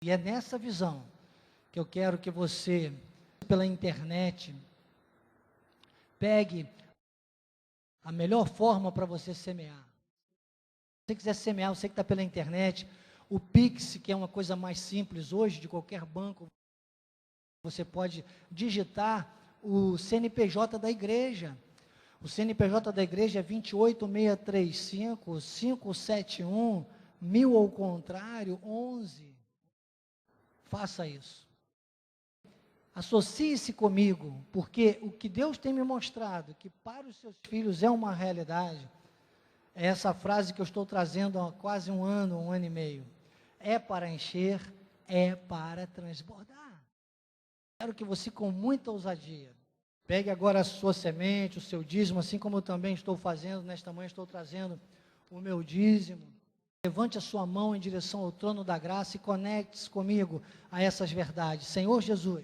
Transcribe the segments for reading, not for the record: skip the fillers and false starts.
E é nessa visão que eu quero que você, pela internet, pegue a melhor forma para você semear. Se você quiser semear, você que está pela internet, o Pix, que é uma coisa mais simples hoje, de qualquer banco, você pode digitar o CNPJ da igreja. O CNPJ da igreja é 28635-571-1000 ao contrário, 11. Faça isso. Associe-se comigo, porque o que Deus tem me mostrado, que para os seus filhos é uma realidade, é essa frase que eu estou trazendo há quase um ano e meio. É para encher, é para transbordar. Quero que você, com muita ousadia, pegue agora a sua semente, o seu dízimo, assim como eu também estou fazendo, nesta manhã estou trazendo o meu dízimo. Levante a sua mão em direção ao trono da graça e conecte-se comigo a essas verdades. Senhor Jesus,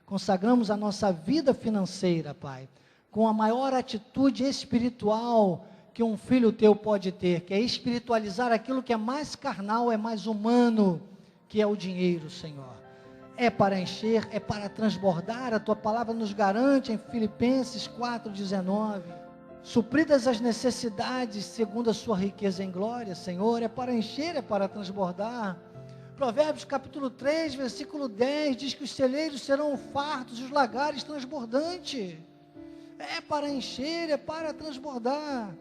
consagramos a nossa vida financeira, Pai, com a maior atitude espiritual que um filho teu pode ter, que é espiritualizar aquilo que é mais carnal, é mais humano, que é o dinheiro, Senhor. É para encher, é para transbordar, a tua palavra nos garante em Filipenses 4,19, supridas as necessidades segundo a sua riqueza em glória, Senhor, é para encher, é para transbordar. Provérbios capítulo 3, versículo 10, diz que os celeiros serão fartos e os lagares transbordantes. É para encher, é para transbordar.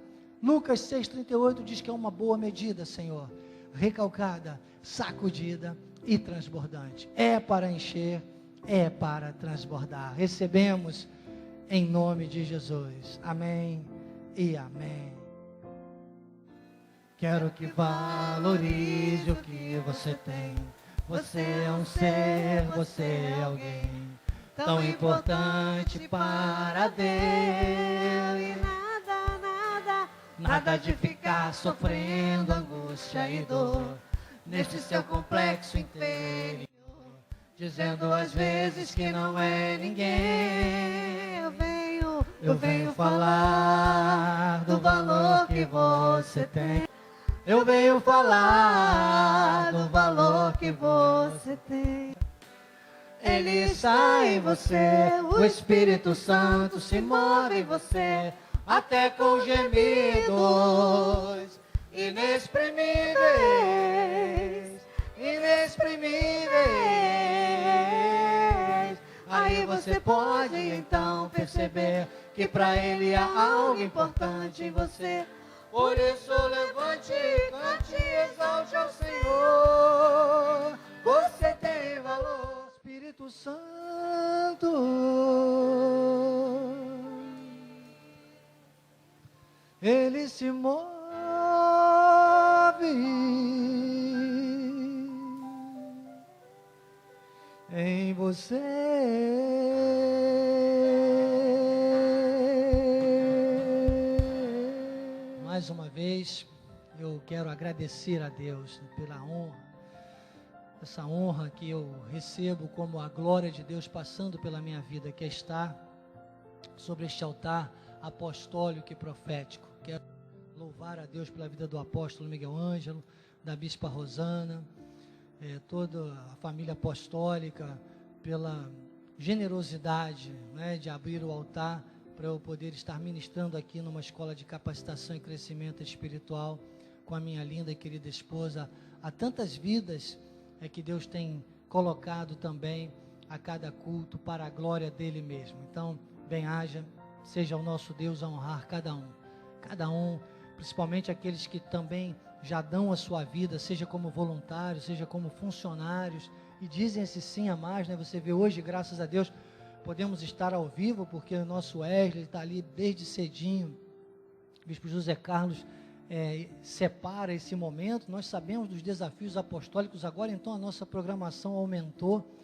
Lucas 6,38 diz que é uma boa medida, Senhor, recalcada, sacudida e transbordante. É para encher, é para transbordar. Recebemos em nome de Jesus. Amém e amém. Quero que valorize o que você tem. Você é um ser, você é alguém tão importante para Deus. E Nada de ficar sofrendo angústia e dor neste seu complexo interior, dizendo às vezes que não é ninguém. Eu venho falar do valor que você tem. Eu venho falar do valor que você tem. Ele está em você, o Espírito Santo se move em você, até com gemidos inexprimíveis, inexprimíveis. Aí você pode então perceber que para Ele há algo importante em você. Por isso levante, cante, exalte ao Senhor. Você tem valor, Espírito Santo. Ele se move em você. Mais uma vez, eu quero agradecer a Deus pela honra, essa honra que eu recebo como a glória de Deus passando pela minha vida, que é estar sobre este altar apostólico e profético. Quero louvar a Deus pela vida do apóstolo Miguel Ângelo, da bispa Rosana, toda a família apostólica, pela generosidade, né, de abrir o altar para eu poder estar ministrando aqui numa escola de capacitação e crescimento espiritual com a minha linda e querida esposa. Há tantas vidas que Deus tem colocado também a cada culto para a glória dele mesmo. Então, bem-haja, seja o nosso Deus a honrar cada um, principalmente aqueles que também já dão a sua vida, seja como voluntários, seja como funcionários, e dizem esse sim a mais, né? Você vê hoje, graças a Deus, podemos estar ao vivo, porque o nosso Wesley está ali desde cedinho. O bispo José Carlos separa esse momento. Nós sabemos dos desafios apostólicos agora, então a nossa programação aumentou,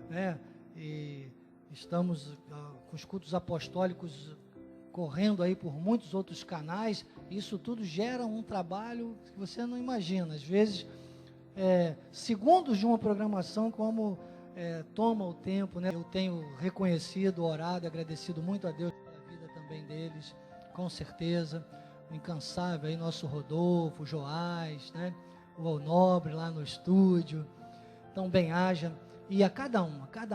né? E estamos com os cultos apostólicos correndo aí por muitos outros canais. Isso tudo gera um trabalho que você não imagina. Às vezes, segundos de uma programação, como toma o tempo, né? Eu tenho reconhecido, orado, agradecido muito a Deus pela vida também deles, com certeza. O incansável aí, nosso Rodolfo, o Joás, né? O Nobre lá no estúdio. Então, bem-haja. E a cada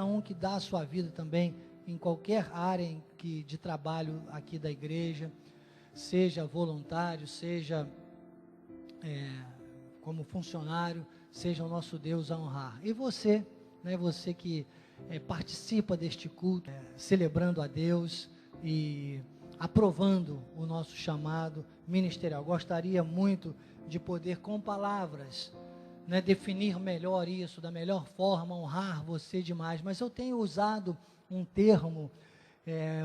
um que dá a sua vida também em qualquer área de trabalho aqui da igreja, seja voluntário, seja como funcionário, seja o nosso Deus a honrar. E você, né, você que participa deste culto, celebrando a Deus e aprovando o nosso chamado ministerial. Gostaria muito de poder, com palavras, né, definir melhor isso, da melhor forma, honrar você demais, mas eu tenho usado um termo,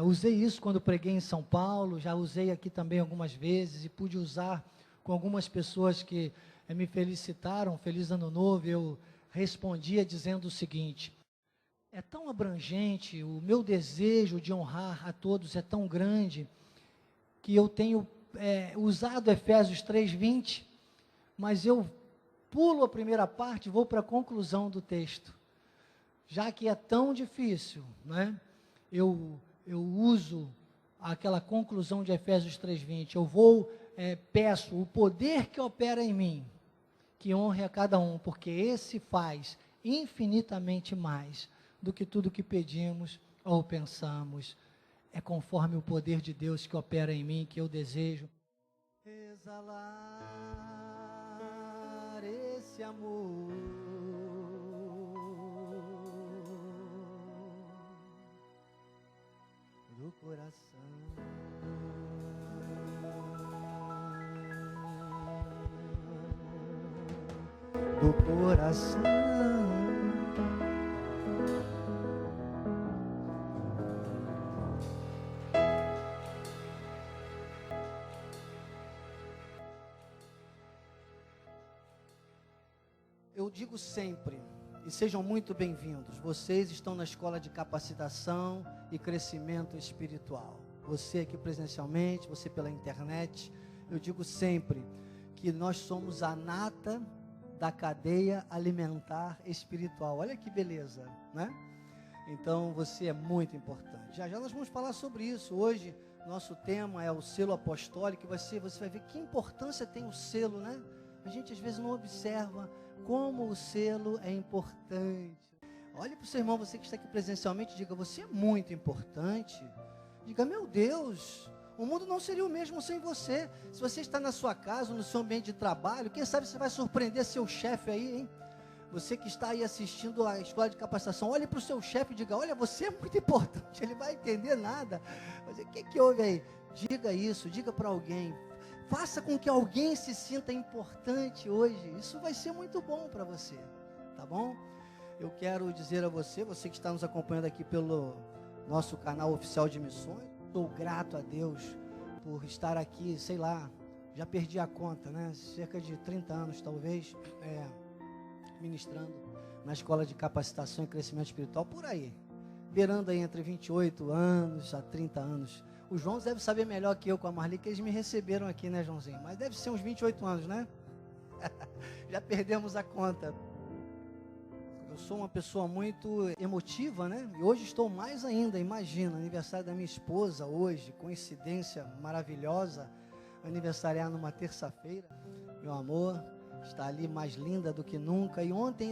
usei isso quando preguei em São Paulo, já usei aqui também algumas vezes e pude usar com algumas pessoas que me felicitaram, feliz ano novo. Eu respondia dizendo o seguinte: é tão abrangente, o meu desejo de honrar a todos é tão grande, que eu tenho usado Efésios 3:20, mas eu pulo a primeira parte e vou para a conclusão do texto, já que é tão difícil, né? Eu uso aquela conclusão de Efésios 3:20, peço o poder que opera em mim, que honre a cada um, porque esse faz infinitamente mais do que tudo que pedimos ou pensamos. É conforme o poder de Deus que opera em mim que eu desejo exalar esse amor do coração. Do coração. Eu digo sempre, e sejam muito bem-vindos, vocês estão na escola de capacitação e crescimento espiritual. Você aqui presencialmente, você pela internet, eu digo sempre que nós somos a nata da cadeia alimentar espiritual. Olha que beleza, né? Então você é muito importante. Já nós vamos falar sobre isso. Hoje nosso tema é o selo apostólico. Você vai ver que importância tem o selo, né? A gente às vezes não observa como o selo é importante. Olhe para o seu irmão, você que está aqui presencialmente, diga: você é muito importante. Diga: meu Deus, o mundo não seria o mesmo sem você. Se você está na sua casa, no seu ambiente de trabalho, quem sabe você vai surpreender seu chefe aí, hein? Você que está aí assistindo a escola de capacitação, olhe para o seu chefe e diga: olha, você é muito importante. Ele vai entender nada. Mas o que houve aí? Diga isso, diga para alguém. Faça com que alguém se sinta importante hoje. Isso vai ser muito bom para você, tá bom? Eu quero dizer a você que está nos acompanhando aqui pelo nosso canal oficial de missões, sou grato a Deus por estar aqui, sei lá, já perdi a conta, né? Cerca de 30 anos talvez, ministrando na escola de capacitação e crescimento espiritual, por aí, beirando aí entre 28 anos a 30 anos. O João deve saber melhor que eu com a Marli, que eles me receberam aqui, né, Joãozinho? Mas deve ser uns 28 anos, né? Já perdemos a conta. Eu sou uma pessoa muito emotiva, né? E hoje estou mais ainda, imagina, aniversário da minha esposa hoje, coincidência maravilhosa, aniversariar numa terça-feira. Meu amor está ali mais linda do que nunca. E ontem,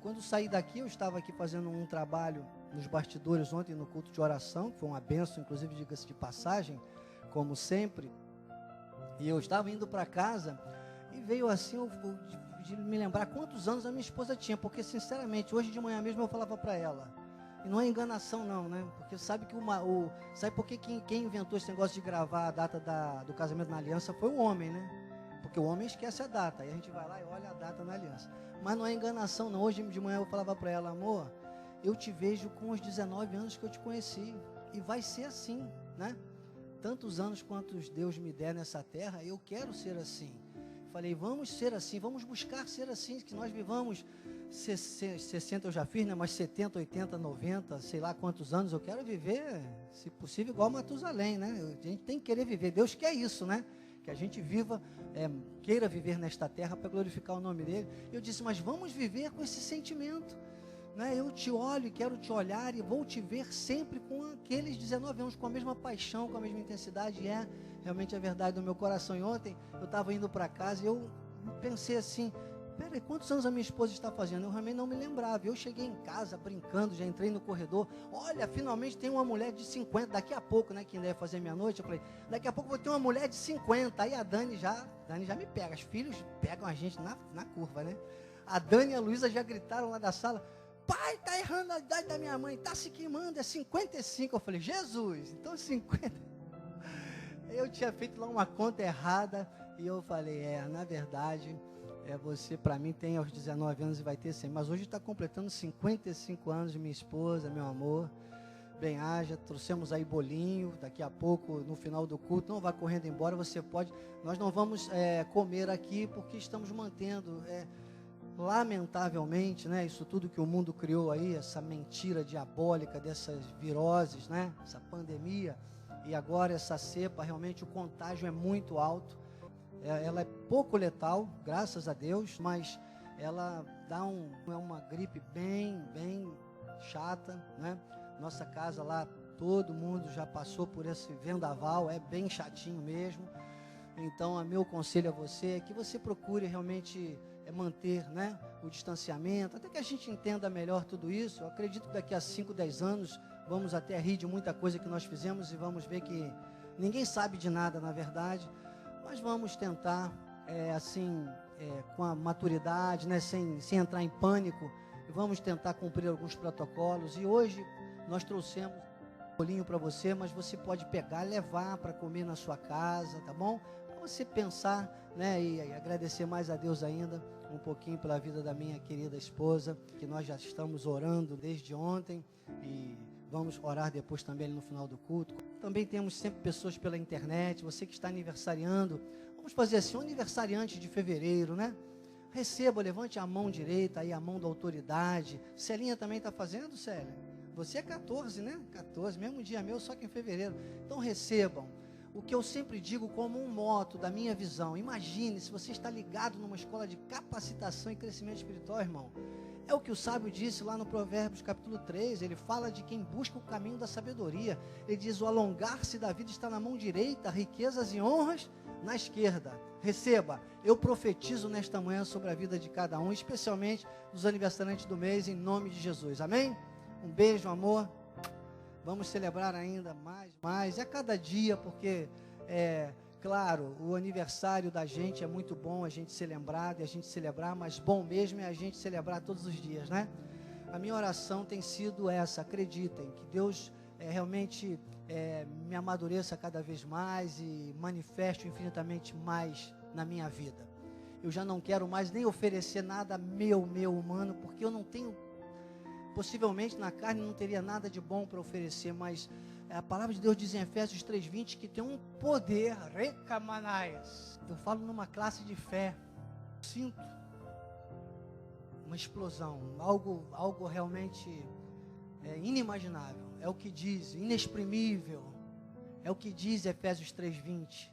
quando saí daqui, eu estava aqui fazendo um trabalho nos bastidores ontem no culto de oração, que foi uma bênção, inclusive, diga-se de passagem, como sempre. E eu estava indo para casa e veio assim, de me lembrar quantos anos a minha esposa tinha, porque sinceramente, hoje de manhã mesmo eu falava para ela, e não é enganação não, né? Porque sabe que sabe por que quem inventou esse negócio de gravar a data do casamento na aliança foi o homem, né? Porque o homem esquece a data, aí a gente vai lá e olha a data na aliança. Mas não é enganação não. Hoje de manhã eu falava para ela: amor, eu te vejo com os 19 anos que eu te conheci, e vai ser assim, né? Tantos anos quantos Deus me der nessa terra, eu quero ser assim. Falei: vamos ser assim, vamos buscar ser assim, que nós vivamos 60 eu já fiz, né? Mas 70, 80, 90, sei lá quantos anos. Eu quero viver, se possível, igual Matusalém, né? A gente tem que querer viver. Deus quer isso, né? Que a gente viva, queira viver nesta terra para glorificar o nome dele. Eu disse: mas vamos viver com esse sentimento, né? Eu te olho e quero te olhar e vou te ver sempre com aqueles 19 anos, com a mesma paixão, com a mesma intensidade. E realmente a verdade do meu coração. E ontem eu estava indo para casa e eu pensei assim: Peraí, quantos anos a minha esposa está fazendo? Eu realmente não me lembrava. Eu cheguei em casa brincando, já entrei no corredor. Olha, finalmente tem uma mulher de 50. Daqui a pouco, né, que ainda ia fazer meia-noite, eu falei, daqui a pouco vou ter uma mulher de 50. Aí a Dani já me pega. Os filhos pegam a gente na curva, né? A Dani e a Luísa já gritaram lá da sala, pai, tá errando a idade da minha mãe, tá se queimando, é 55. Eu falei, Jesus, então 50. Eu tinha feito lá uma conta errada e eu falei, na verdade, você para mim tem aos 19 anos e vai ter 100, mas hoje está completando 55 anos de minha esposa, meu amor. Bem haja, trouxemos aí bolinho, daqui a pouco, no final do culto, não vá correndo embora, você pode, nós não vamos comer aqui porque estamos mantendo, lamentavelmente, né, isso tudo que o mundo criou aí, essa mentira diabólica dessas viroses, né, essa pandemia, e agora essa cepa, realmente o contágio é muito alto, ela é pouco letal, graças a Deus, mas ela dá uma gripe bem chata, né, nossa casa lá, todo mundo já passou por esse vendaval, é bem chatinho mesmo, então o meu conselho a você é que você procure realmente manter, né, o distanciamento, até que a gente entenda melhor tudo isso. Eu acredito que daqui a 5, 10 anos, vamos até rir de muita coisa que nós fizemos e vamos ver que ninguém sabe de nada, na verdade, mas vamos tentar, com a maturidade, né, sem entrar em pânico, vamos tentar cumprir alguns protocolos, e hoje nós trouxemos um bolinho para você, mas você pode pegar, levar para comer na sua casa, tá bom? Para você pensar, né, e agradecer mais a Deus ainda, um pouquinho pela vida da minha querida esposa, que nós já estamos orando desde ontem, e vamos orar depois também no final do culto. Também temos sempre pessoas pela internet, você que está aniversariando, vamos fazer assim, um aniversariante de fevereiro, né? Receba, levante a mão direita, aí a mão da autoridade. Celinha também está fazendo, Célia? Você é 14, né? 14, mesmo dia meu, só que em fevereiro. Então recebam. O que eu sempre digo como um moto da minha visão, imagine se você está ligado numa escola de capacitação e crescimento espiritual, irmão. É o que o sábio disse lá no Provérbios capítulo 3, ele fala de quem busca o caminho da sabedoria. Ele diz, o alongar-se da vida está na mão direita, riquezas e honras na esquerda. Receba, eu profetizo nesta manhã sobre a vida de cada um, especialmente dos aniversariantes do mês, em nome de Jesus, amém? Um beijo, amor. Vamos celebrar ainda mais, cada dia, porque, claro, o aniversário da gente é muito bom a gente ser lembrado e a gente celebrar, mas bom mesmo é a gente celebrar todos os dias, né? A minha oração tem sido essa, acreditem, que Deus realmente me amadureça cada vez mais e manifeste infinitamente mais na minha vida. Eu já não quero mais nem oferecer nada meu humano, porque eu não tenho, possivelmente na carne não teria nada de bom para oferecer, mas a palavra de Deus diz em Efésios 3:20 que tem um poder, recamanaias. Eu falo numa classe de fé, sinto uma explosão, algo realmente inimaginável, é o que diz, inexprimível, é o que diz Efésios 3:20,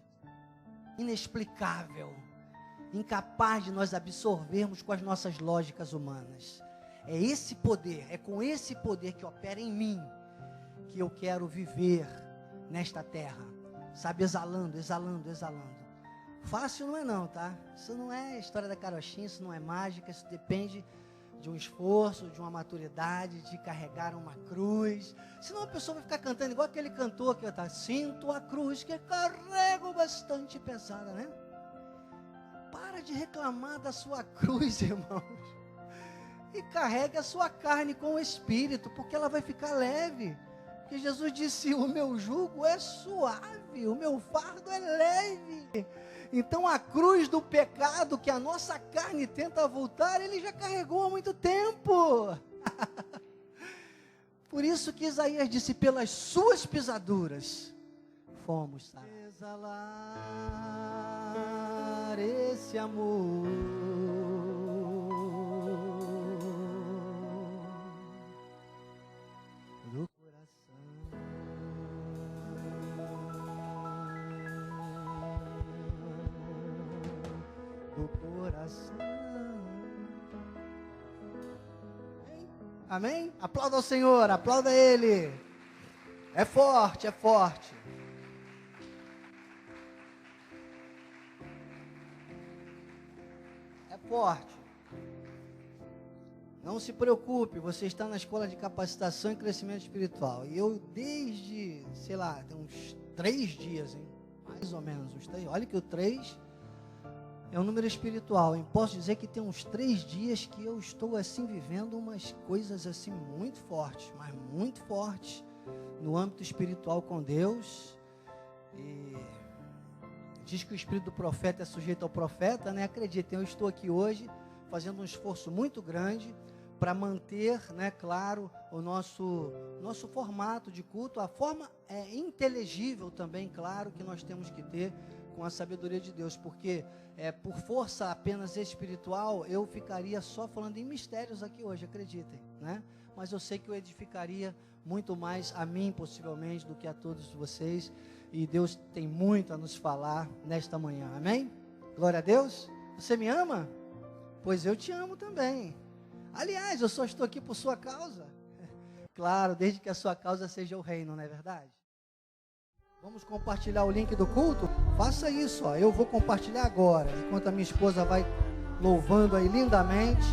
inexplicável, incapaz de nós absorvermos com as nossas lógicas humanas. É esse poder, é com esse poder que opera em mim, que eu quero viver nesta terra, sabe, exalando. Fácil não é não, tá? Isso não é história da carochinha, isso não é mágica, isso depende de um esforço, de uma maturidade, de carregar uma cruz. Senão a pessoa vai ficar cantando igual aquele cantor que tá, sinto a cruz que carrego bastante pesada, né? Para de reclamar da sua cruz, irmãos. E carregue a sua carne com o Espírito, porque ela vai ficar leve. Porque Jesus disse, o meu jugo é suave, o meu fardo é leve. Então a cruz do pecado que a nossa carne tenta voltar, ele já carregou há muito tempo. Por isso que Isaías disse, pelas suas pisaduras fomos sarados. Exalar esse amor do coração, Amém? Aplauda ao Senhor, aplauda Ele. É forte, é forte. É forte. Não se preocupe, você está na escola de capacitação e crescimento espiritual. E eu desde, sei lá, tem uns 3 dias, hein? Mais ou menos, uns 3. Olha que o 3 é um número espiritual. Eu posso dizer que tem uns 3 dias que eu estou assim vivendo umas coisas assim muito fortes, mas muito fortes no âmbito espiritual com Deus. E diz que o espírito do profeta é sujeito ao profeta, né? Acreditem, eu estou aqui hoje fazendo um esforço muito grande para manter, né, claro, o nosso formato de culto, a forma inteligível também, claro, que nós temos que ter com a sabedoria de Deus, porque por força apenas espiritual, eu ficaria só falando em mistérios aqui hoje, acreditem, né? Mas eu sei que eu edificaria muito mais a mim, possivelmente, do que a todos vocês, e Deus tem muito a nos falar nesta manhã, amém? Glória a Deus. Você me ama? Pois eu te amo também. Aliás, eu só estou aqui por sua causa. Claro, desde que a sua causa seja o reino, não é verdade? Vamos compartilhar o link do culto? Faça isso, ó. Eu vou compartilhar agora, enquanto a minha esposa vai louvando aí lindamente.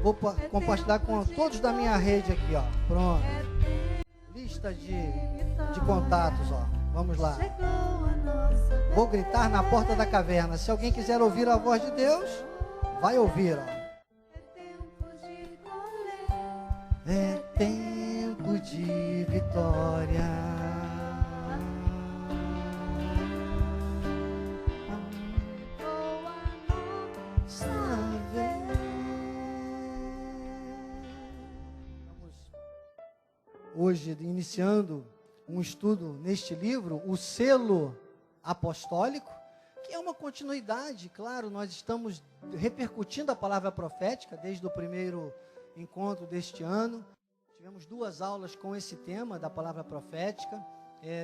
Vou compartilhar com todos da minha rede aqui, ó. Pronto. Lista de contatos, ó. Vamos lá. Vou gritar na porta da caverna. Se alguém quiser ouvir a voz de Deus, vai ouvir, ó. É tempo de vitória. Hoje, iniciando um estudo neste livro, o selo apostólico, que é uma continuidade, claro, nós estamos repercutindo a palavra profética desde o primeiro encontro deste ano. Tivemos 2 aulas com esse tema da palavra profética.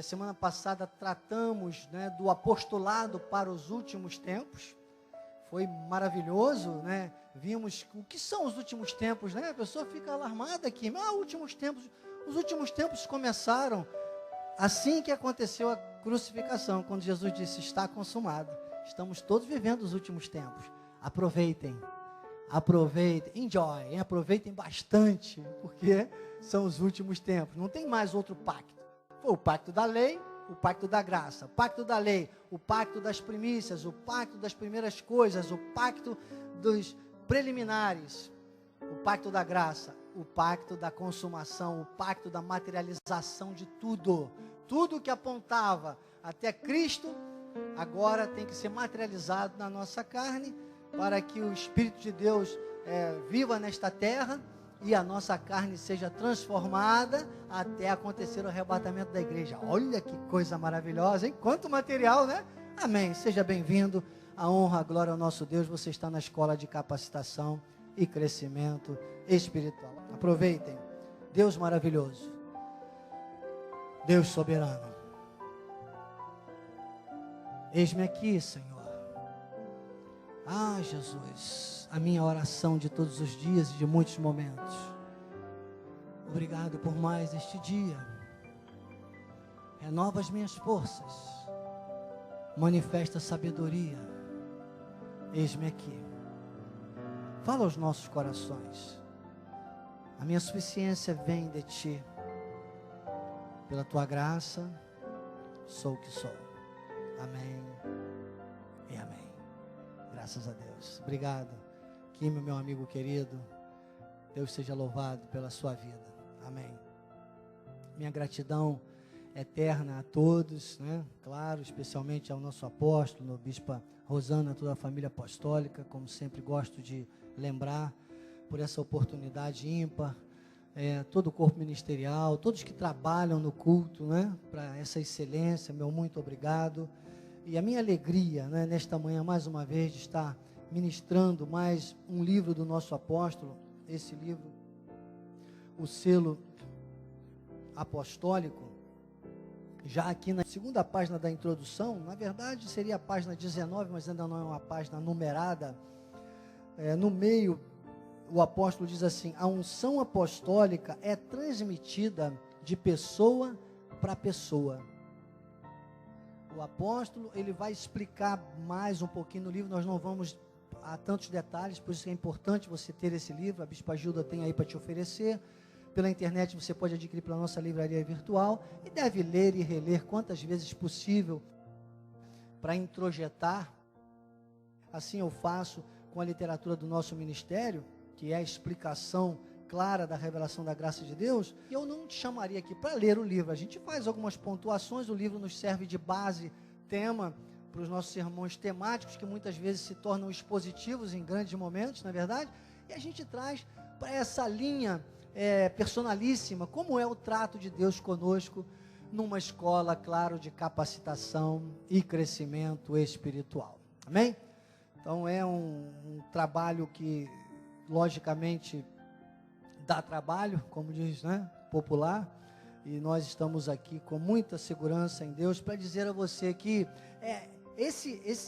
Semana passada tratamos, né, do apostolado para os últimos tempos. Foi maravilhoso, né? Vimos o que são os últimos tempos, né? A pessoa fica alarmada aqui. Últimos tempos. Os últimos tempos começaram assim que aconteceu a crucificação, quando Jesus disse: está consumado. Estamos todos vivendo os últimos tempos. Aproveitem, enjoy, aproveitem bastante, porque são os últimos tempos. Não tem mais outro pacto. Foi o pacto da lei, o pacto da graça. O pacto da lei, o pacto das primícias, o pacto das primeiras coisas, o pacto dos preliminares, o pacto da graça, o pacto da consumação, o pacto da materialização de tudo. Tudo que apontava até Cristo, agora tem que ser materializado na nossa carne, para que o Espírito de Deus viva nesta terra e a nossa carne seja transformada até acontecer o arrebatamento da igreja. Olha que coisa maravilhosa, hein? Quanto material, né? Amém. Seja bem-vindo. A honra, a glória ao nosso Deus. Você está na escola de capacitação e crescimento espiritual. Aproveitem. Deus maravilhoso. Deus soberano. Eis-me aqui, Senhor. Ah, Jesus, a minha oração de todos os dias e de muitos momentos. Obrigado por mais este dia. Renova as minhas forças. Manifesta sabedoria. Eis-me aqui. Fala aos nossos corações. A minha suficiência vem de Ti. Pela Tua graça, sou o que sou. Amém e amém. Graças a Deus. Obrigado, Kim, meu amigo querido. Deus seja louvado pela sua vida. Amém. Minha gratidão eterna a todos, né? Claro, especialmente ao nosso apóstolo, ao bispa Rosana, toda a família apostólica, como sempre gosto de lembrar, por essa oportunidade ímpar, todo o corpo ministerial, todos que trabalham no culto, né? Para essa excelência, meu muito obrigado. E a minha alegria, né, nesta manhã, mais uma vez, de estar ministrando mais um livro do nosso apóstolo, esse livro, o selo apostólico, já aqui na segunda página da introdução. Na verdade seria a página 19, mas ainda não é uma página numerada. No meio, o apóstolo diz assim: a unção apostólica é transmitida de pessoa para pessoa. O apóstolo, ele vai explicar mais um pouquinho no livro, nós não vamos há tantos detalhes, por isso que é importante você ter esse livro. A Bispa Gilda tem aí para te oferecer. Pela internet você pode adquirir pela nossa livraria virtual e deve ler e reler quantas vezes possível para introjetar. Assim eu faço com a literatura do nosso ministério, que é a explicação clara da revelação da graça de Deus. E eu não te chamaria aqui para ler o livro. A gente faz algumas pontuações, o livro nos serve de base, tema, para os nossos sermões temáticos, que muitas vezes se tornam expositivos em grandes momentos, na verdade, e a gente traz para essa linha personalíssima, como é o trato de Deus conosco, numa escola, claro, de capacitação e crescimento espiritual. Amém? Então é um trabalho que, logicamente, dá trabalho, como diz, né, popular, e nós estamos aqui com muita segurança em Deus para dizer a você que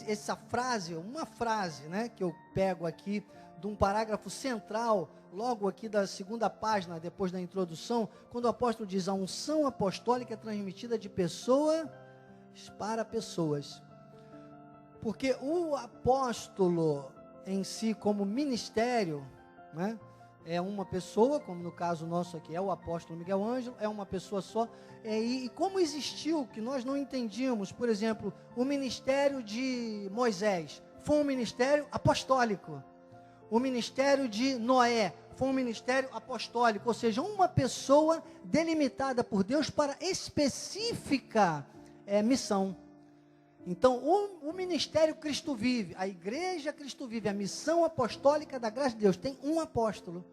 essa frase, uma frase, né, que eu pego aqui de um parágrafo central, logo aqui da segunda página, depois da introdução, quando o apóstolo diz: a unção apostólica é transmitida de pessoas para pessoas. Porque o apóstolo em si, como ministério, né, é uma pessoa, como no caso nosso aqui é o apóstolo Miguel Ângelo, é uma pessoa só. E como existiu, que nós não entendíamos, por exemplo, o ministério de Moisés foi um ministério apostólico. O ministério de Noé foi um ministério apostólico, ou seja, uma pessoa delimitada por Deus para específica missão. Então, o ministério Cristo Vive, a igreja Cristo Vive, a missão apostólica da graça de Deus, tem um apóstolo,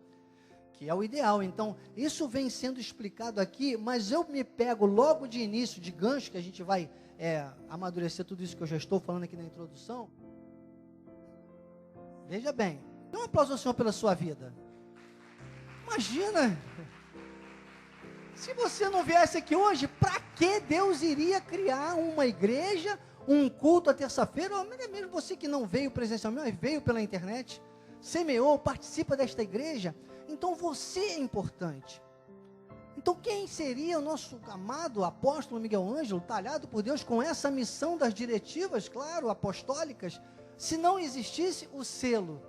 que é o ideal. Então, isso vem sendo explicado aqui, mas eu me pego logo de início, de gancho, que a gente vai amadurecer tudo isso que eu já estou falando aqui na introdução. Veja bem, dê um aplauso ao Senhor pela sua vida. Imagina, se você não viesse aqui hoje, para que Deus iria criar uma igreja, um culto à terça-feira? Ou mesmo você que não veio presencialmente, mas veio pela internet, semeou, participa desta igreja, então você é importante. Então quem seria o nosso amado apóstolo Miguel Ângelo, talhado por Deus com essa missão das diretivas, claro, apostólicas, se não existisse o selo?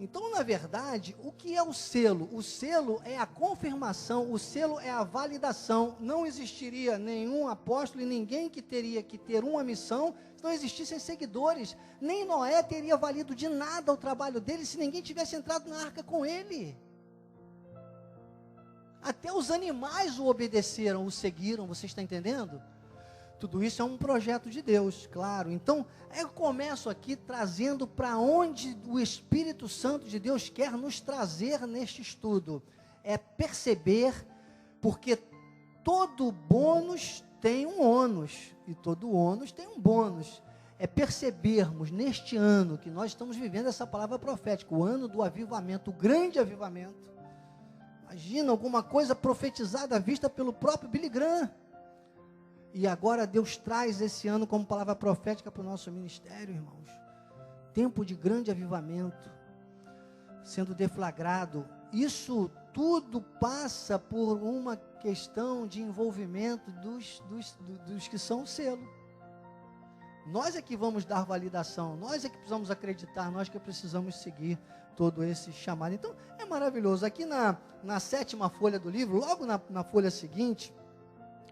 Então, na verdade, o que é o selo? O selo é a confirmação, o selo é a validação. Não existiria nenhum apóstolo e ninguém que teria que ter uma missão se não existissem seguidores. Nem Noé teria valido de nada o trabalho dele se ninguém tivesse entrado na arca com ele. Até os animais o obedeceram, o seguiram, você está entendendo? Tudo isso é um projeto de Deus, claro. Então, eu começo aqui trazendo para onde o Espírito Santo de Deus quer nos trazer neste estudo. É perceber, porque todo bônus tem um ônus, e todo ônus tem um bônus. É percebermos neste ano que nós estamos vivendo essa palavra profética, o ano do avivamento, o grande avivamento. Imagina alguma coisa profetizada, vista pelo próprio Billy Graham. E agora Deus traz esse ano como palavra profética para o nosso ministério, irmãos. Tempo de grande avivamento sendo deflagrado. Isso tudo passa por uma questão de envolvimento dos que são o selo. Nós é que vamos dar validação, nós é que precisamos acreditar, nós que precisamos seguir todo esse chamado. Então, é maravilhoso. Aqui na 7ª folha do livro, logo na folha seguinte,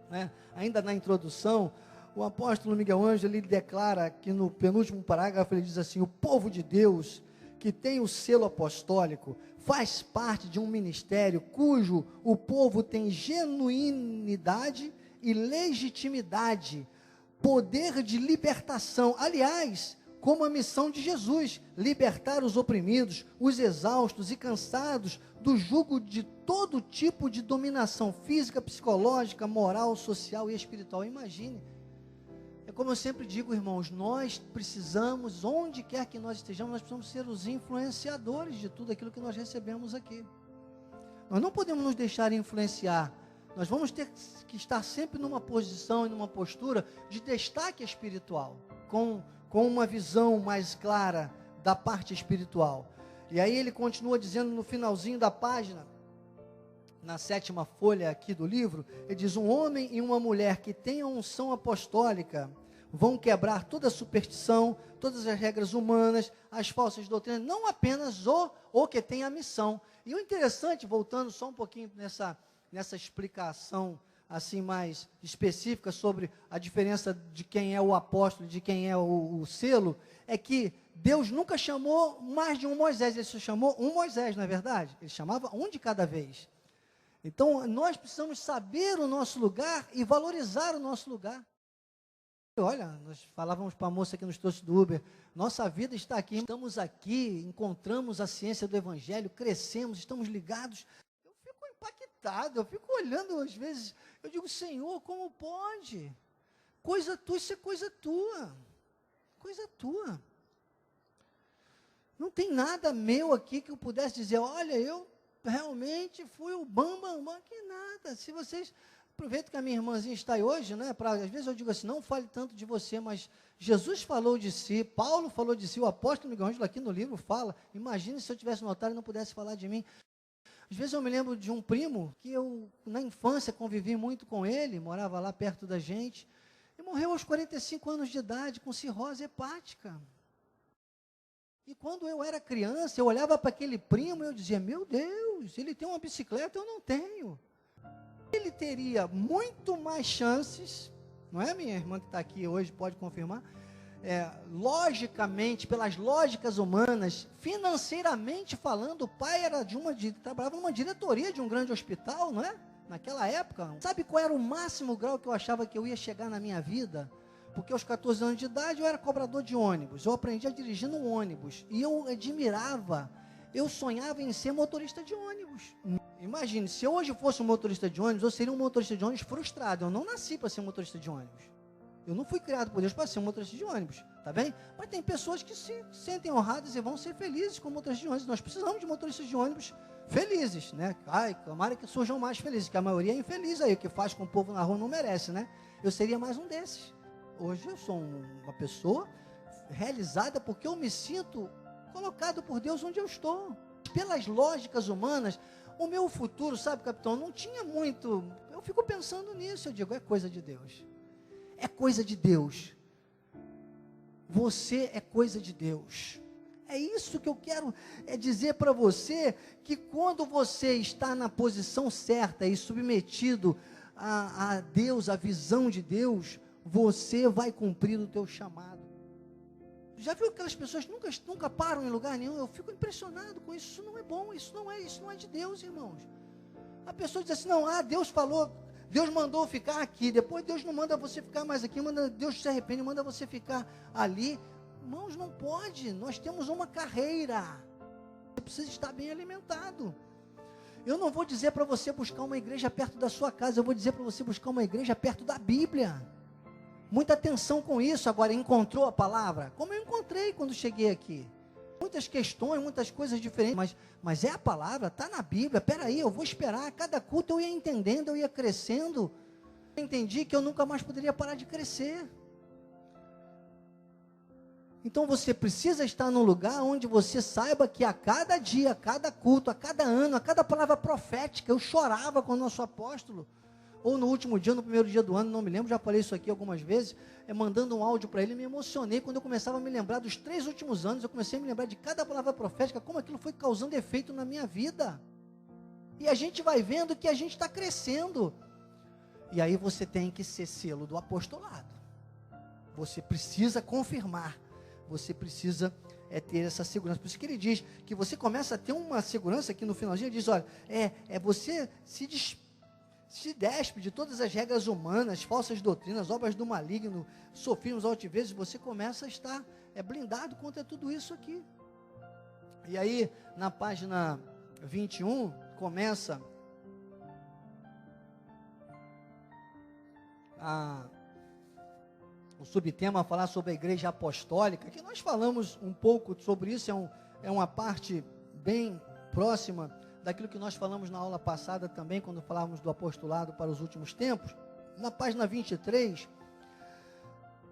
né, ainda na introdução, o apóstolo Miguel Ângelo, ele declara que no penúltimo parágrafo, ele diz assim: o povo de Deus, que tem o selo apostólico, faz parte de um ministério cujo o povo tem genuinidade e legitimidade, poder de libertação, aliás, como a missão de Jesus, libertar os oprimidos, os exaustos e cansados do jugo de todo tipo de dominação física, psicológica, moral, social e espiritual. Imagine, é como eu sempre digo, irmãos, nós precisamos, onde quer que nós estejamos, nós precisamos ser os influenciadores de tudo aquilo que nós recebemos aqui. Nós não podemos nos deixar influenciar. Nós vamos ter que estar sempre numa posição e numa postura de destaque espiritual, com uma visão mais clara da parte espiritual. E aí ele continua dizendo no finalzinho da página, na 7ª folha aqui do livro, ele diz: um homem e uma mulher que tenham unção apostólica vão quebrar toda a superstição, todas as regras humanas, as falsas doutrinas, não apenas o que tem a missão. E o interessante, voltando só um pouquinho nessa explicação assim mais específica sobre a diferença de quem é o apóstolo, de quem é o selo, é que Deus nunca chamou mais de um Moisés, ele só chamou um Moisés, não é verdade? Ele chamava um de cada vez. Então, nós precisamos saber o nosso lugar e valorizar o nosso lugar. Olha, nós falávamos para a moça que nos trouxe do Uber, nossa vida está aqui, estamos aqui, encontramos a ciência do Evangelho, crescemos, estamos ligados. Eu fico impactado, eu fico olhando às vezes, eu digo, Senhor, como pode? Coisa tua, isso é coisa tua. Coisa tua. Não tem nada meu aqui que eu pudesse dizer, olha, eu realmente fui o bam, que nada. Se vocês, aproveito que a minha irmãzinha está aí hoje, né, às vezes eu digo assim, não fale tanto de você, mas Jesus falou de si, Paulo falou de si, o apóstolo Miguel Ângelo aqui no livro fala, imagine se eu tivesse no altar e não pudesse falar de mim. Às vezes eu me lembro de um primo, que eu na infância convivi muito com ele, morava lá perto da gente, e morreu aos 45 anos de idade, com cirrose hepática. E quando eu era criança, eu olhava para aquele primo e eu dizia, meu Deus, ele tem uma bicicleta, eu não tenho. Ele teria muito mais chances, não é? Minha irmã que está aqui hoje pode confirmar, logicamente, pelas lógicas humanas, financeiramente falando, o pai era trabalhava numa diretoria de um grande hospital, não é? Naquela época. Sabe qual era o máximo grau que eu achava que eu ia chegar na minha vida? Porque aos 14 anos de idade eu era cobrador de ônibus, eu aprendi a dirigir no ônibus, e eu admirava, eu sonhava em ser motorista de ônibus. Imagine, se eu hoje fosse um motorista de ônibus, eu seria um motorista de ônibus frustrado, eu não nasci para ser um motorista de ônibus, eu não fui criado por Deus para ser um motorista de ônibus, tá bem? Mas tem pessoas que se sentem honradas e vão ser felizes com motoristas de ônibus, nós precisamos de motoristas de ônibus felizes, né? Ai, tomara que surjam mais felizes, que a maioria é infeliz aí, o que faz com o povo na rua não merece, né? Eu seria mais um desses. Hoje eu sou uma pessoa realizada porque eu me sinto colocado por Deus onde eu estou. Pelas lógicas humanas, o meu futuro, sabe, capitão, não tinha muito. Eu fico pensando nisso, eu digo, é coisa de Deus. É coisa de Deus. Você é coisa de Deus. É isso que eu quero dizer para você, que quando você está na posição certa e submetido a Deus, a visão de Deus, você vai cumprir o teu chamado. Já viu aquelas pessoas que nunca param em lugar nenhum? Eu fico impressionado com isso. Isso não é bom, isso não é de Deus, irmãos. A pessoa diz assim, não, Deus falou, Deus mandou ficar aqui, depois Deus não manda você ficar mais aqui, Deus se arrepende, manda você ficar ali. Irmãos, não pode, nós temos uma carreira, você precisa estar bem alimentado. Eu não vou dizer para você buscar uma igreja perto da sua casa, eu vou dizer para você buscar uma igreja perto da Bíblia. Muita atenção com isso. Agora, encontrou a palavra? Como eu encontrei quando cheguei aqui. Muitas questões, muitas coisas diferentes, mas é a palavra, está na Bíblia. Peraí, eu vou esperar, cada culto eu ia entendendo, eu ia crescendo. Eu entendi que eu nunca mais poderia parar de crescer. Então você precisa estar num lugar onde você saiba que a cada dia, a cada culto, a cada ano, a cada palavra profética, eu chorava com o nosso apóstolo. Ou no último dia, no primeiro dia do ano, não me lembro, já falei isso aqui algumas vezes, mandando um áudio para ele, me emocionei, quando eu começava a me lembrar dos 3 últimos anos, eu comecei a me lembrar de cada palavra profética, como aquilo foi causando efeito na minha vida, e a gente vai vendo que a gente está crescendo, e aí você tem que ser selo do apostolado, você precisa confirmar, você precisa ter essa segurança, por isso que ele diz, que você começa a ter uma segurança, aqui no finalzinho ele diz, olha, você se despe de todas as regras humanas, falsas doutrinas, obras do maligno, sofismas, altivezes, você começa a estar blindado contra tudo isso aqui. E aí, na página 21, começa o subtema a falar sobre a igreja apostólica, que nós falamos um pouco sobre isso, é uma parte bem próxima daquilo que nós falamos na aula passada também, quando falávamos do apostolado para os últimos tempos. Na página 23,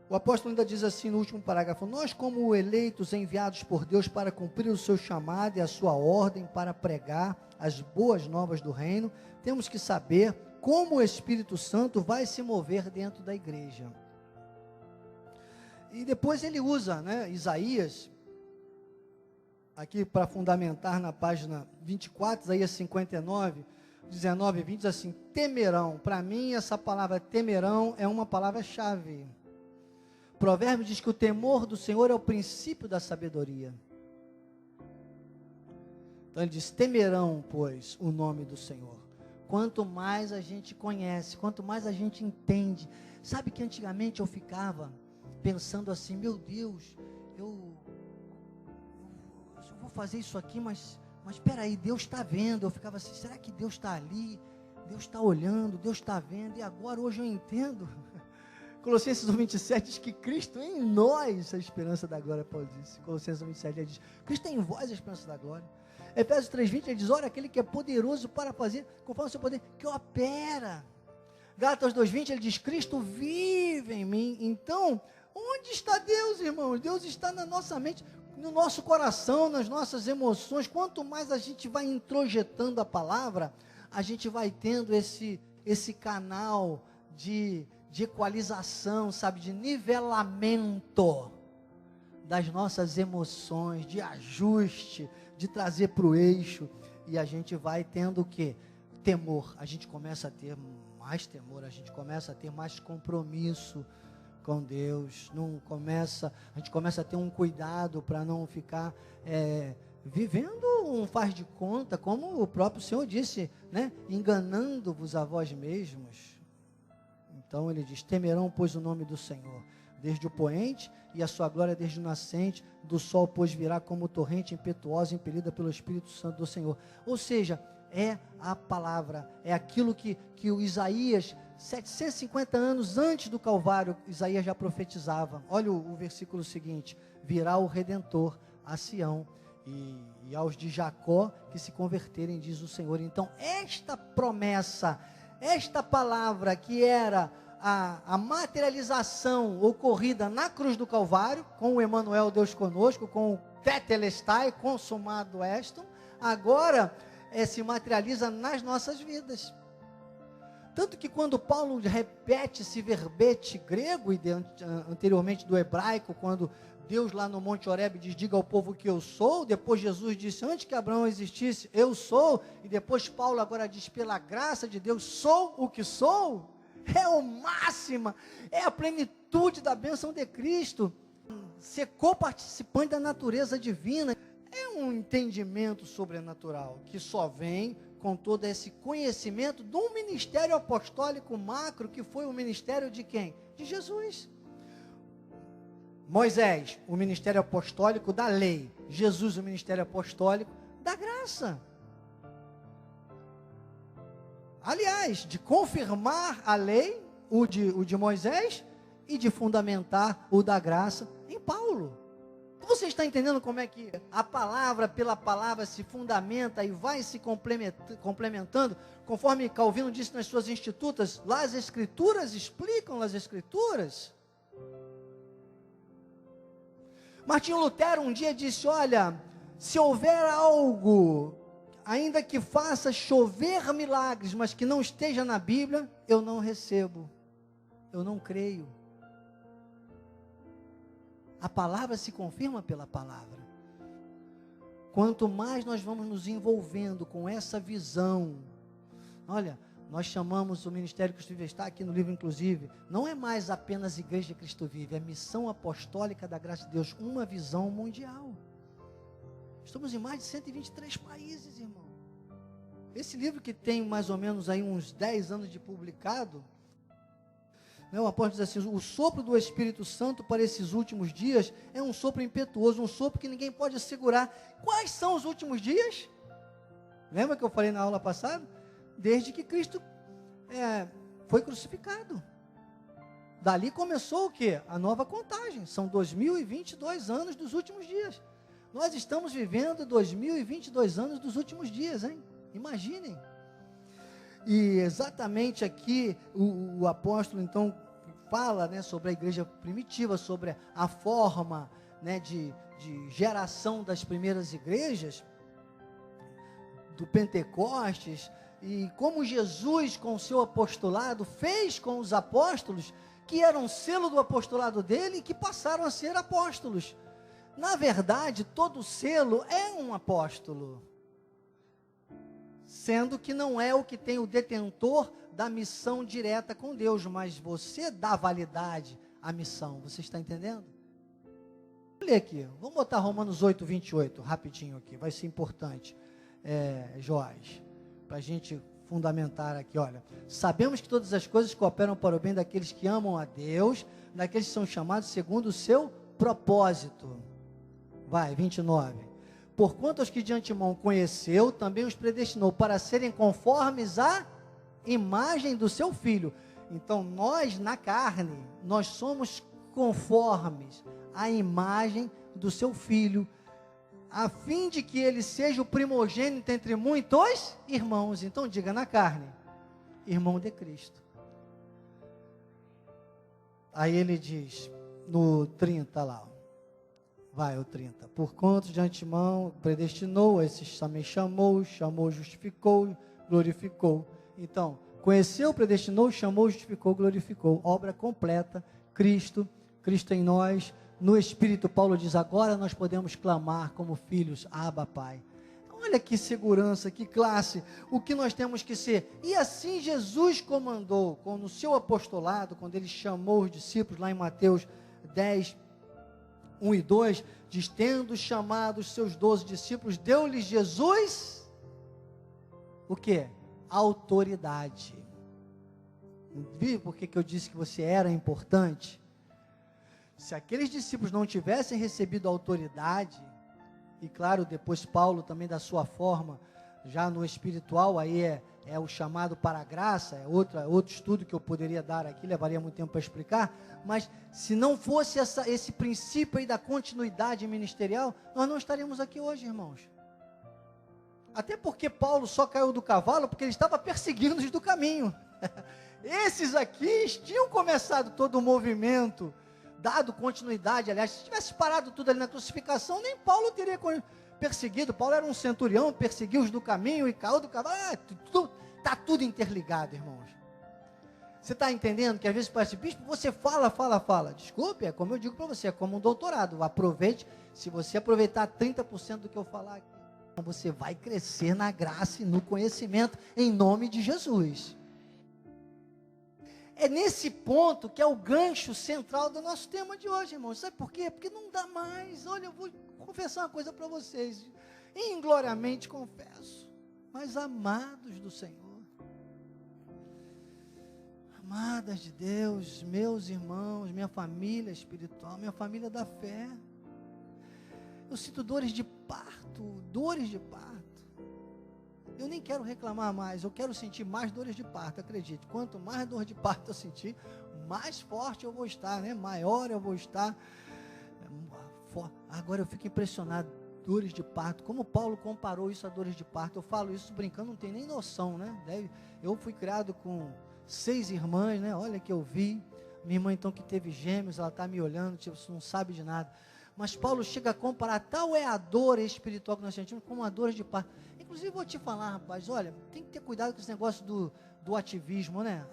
o apóstolo ainda diz assim no último parágrafo, nós como eleitos enviados por Deus para cumprir o seu chamado e a sua ordem para pregar as boas novas do reino, temos que saber como o Espírito Santo vai se mover dentro da igreja. E depois ele usa, né, Isaías, aqui para fundamentar na página 24, Isaías 59, 19 e 20, diz assim: temerão. Para mim, essa palavra temerão é uma palavra-chave. Provérbio diz que o temor do Senhor é o princípio da sabedoria. Então ele diz: temerão, pois, o nome do Senhor. Quanto mais a gente conhece, quanto mais a gente entende. Sabe que antigamente eu ficava pensando assim: meu Deus, eu vou fazer isso aqui, mas espera aí, Deus está vendo. Eu ficava assim: será que Deus está ali? Deus está olhando, Deus está vendo. E agora, hoje eu entendo. Colossenses 1:27 diz que Cristo em nós, a esperança da glória, Paulo disse. Colossenses 1:27 ele diz: Cristo em vós, a esperança da glória. Efésios 3:20 ele diz: ora, aquele que é poderoso para fazer, conforme o seu poder, que opera. Gálatas 2:20 ele diz: Cristo vive em mim. Então, onde está Deus, irmãos? Deus está na nossa mente, no nosso coração, nas nossas emoções. Quanto mais a gente vai introjetando a palavra, a gente vai tendo esse canal de equalização, sabe, de nivelamento das nossas emoções, de ajuste, de trazer para o eixo, e a gente vai tendo o quê? Temor. A gente começa a ter mais temor, a gente começa a ter mais compromisso com Deus, a gente começa a ter um cuidado para não ficar vivendo um faz de conta, como o próprio Senhor disse, né? Enganando-vos a vós mesmos. Então ele diz: temerão, pois, o nome do Senhor, desde o poente, e a sua glória desde o nascente, do sol, pois, virá como torrente impetuosa, impelida pelo Espírito Santo do Senhor. Ou seja, é a palavra, é aquilo que o Isaías, 750 anos antes do Calvário, Isaías já profetizava. Olha o versículo seguinte: virá o Redentor a Sião, e aos de Jacó que se converterem, diz o Senhor. Então, esta promessa, esta palavra que era a materialização ocorrida na cruz do Calvário, com o Emmanuel, Deus conosco, com o Tetelestai, consumado estum, agora se materializa nas nossas vidas. Tanto que quando Paulo repete esse verbete grego, e anteriormente do hebraico, quando Deus lá no Monte Horebe diz: diga ao povo que eu sou, depois Jesus disse: antes que Abraão existisse, eu sou, e depois Paulo agora diz: pela graça de Deus, sou o que sou. É o máximo, é a plenitude da bênção de Cristo, ser co-participante da natureza divina. É um entendimento sobrenatural, que só vem com todo esse conhecimento de um ministério apostólico macro, que foi o ministério de quem? De Jesus. Moisés, o ministério apostólico da lei. Jesus, o ministério apostólico da graça. Aliás, de confirmar a lei, o de Moisés, e de fundamentar o da graça em Paulo. Você está entendendo como é que a palavra pela palavra se fundamenta e vai se complementando, conforme Calvino disse nas suas Institutas? Lá as Escrituras explicam as Escrituras. Martinho Lutero um dia disse: olha, se houver algo, ainda que faça chover milagres, mas que não esteja na Bíblia, eu não recebo, eu não creio. A palavra se confirma pela palavra. Quanto mais nós vamos nos envolvendo com essa visão, olha, nós chamamos o Ministério Cristo Vive, está aqui no livro inclusive, não é mais apenas Igreja de Cristo Vive, é Missão Apostólica da Graça de Deus, uma visão mundial. Estamos em mais de 123 países, irmão. Esse livro, que tem mais ou menos aí uns 10 anos de publicado, o apóstolo diz assim: o sopro do Espírito Santo para esses últimos dias é um sopro impetuoso, um sopro que ninguém pode segurar. Quais são os últimos dias? Lembra que eu falei na aula passada? Desde que Cristo foi crucificado. Dali começou o quê? A nova contagem. São 2022 anos dos últimos dias. Nós estamos vivendo 2022 anos dos últimos dias, hein? Imaginem. E exatamente aqui o apóstolo então fala, né, sobre a igreja primitiva, sobre a forma, né, de geração das primeiras igrejas, do Pentecostes, e como Jesus com o seu apostolado fez com os apóstolos, que eram selo do apostolado dele e que passaram a ser apóstolos. Na verdade, todo selo é um apóstolo, sendo que não é o que tem o detentor da missão direta com Deus, mas você dá validade à missão. Você está entendendo? Vou ler aqui, vamos botar Romanos 8, 28, rapidinho aqui, vai ser importante, Joás, para a gente fundamentar aqui, olha. Sabemos que todas as coisas cooperam para o bem daqueles que amam a Deus, daqueles que são chamados segundo o seu propósito. Vai, 29. Porquanto os que de antemão conheceu, também os predestinou para serem conformes à imagem do seu Filho. Então, nós na carne, nós somos conformes à imagem do seu Filho, a fim de que ele seja o primogênito entre muitos irmãos. Então, diga na carne, irmão de Cristo. Aí ele diz, no 30 lá, vai o 30, porquanto de antemão predestinou, esses também chamou, justificou, glorificou. Então, conheceu, predestinou, chamou, justificou, glorificou. Obra completa, Cristo em nós, no Espírito. Paulo diz, agora nós podemos clamar como filhos, Abba, Pai. Olha que segurança, que classe, o que nós temos que ser. E assim Jesus comandou, no seu apostolado, quando ele chamou os discípulos, lá em Mateus 10, 1 e 2, diz, tendo chamado os seus 12 discípulos, deu-lhes Jesus, o quê? Autoridade. Viu por que eu disse que você era importante? Se aqueles discípulos não tivessem recebido autoridade, e claro, depois Paulo também da sua forma, já no espiritual, aí é o chamado para a graça, é outro estudo que eu poderia dar aqui, levaria muito tempo para explicar, mas se não fosse esse princípio aí da continuidade ministerial, nós não estaríamos aqui hoje, irmãos. Até porque Paulo só caiu do cavalo porque ele estava perseguindo os do caminho. Esses aqui tinham começado todo o movimento, dado continuidade. Aliás, se tivesse parado tudo ali na crucificação, nem Paulo teria perseguido. Paulo era um centurião, perseguiu os do caminho e caiu do cavalo. Está tudo interligado, irmãos. Você está entendendo que às vezes parece, bispo, você fala. Desculpe, é como eu digo para você, é como um doutorado. Aproveite, se você aproveitar 30% do que eu falar aqui, você vai crescer na graça e no conhecimento, em nome de Jesus. É nesse ponto que é o gancho central do nosso tema de hoje, irmãos. Sabe por quê? Porque não dá mais. Olha, eu vou confessar uma coisa para vocês. Ingloriamente confesso. Mas amados do Senhor, amadas de Deus, meus irmãos, minha família espiritual, minha família da fé, eu sinto dores de parto. Eu nem quero reclamar mais, eu quero sentir mais dores de parto, acredite. Quanto mais dor de parto eu sentir, mais forte eu vou estar, né? Maior eu vou estar. Agora eu fico impressionado, dores de parto, como Paulo comparou isso a dores de parto. Eu falo isso brincando, não tem nem noção, né? Eu fui criado com 6 irmãs, né? Olha que eu vi, minha irmã então que teve gêmeos, ela está me olhando, tipo, você não sabe de nada. Mas Paulo chega a comparar, tal é a dor espiritual que nós sentimos como a dor de parto. Inclusive vou te falar, rapaz, olha, tem que ter cuidado com esse negócio do ativismo, né?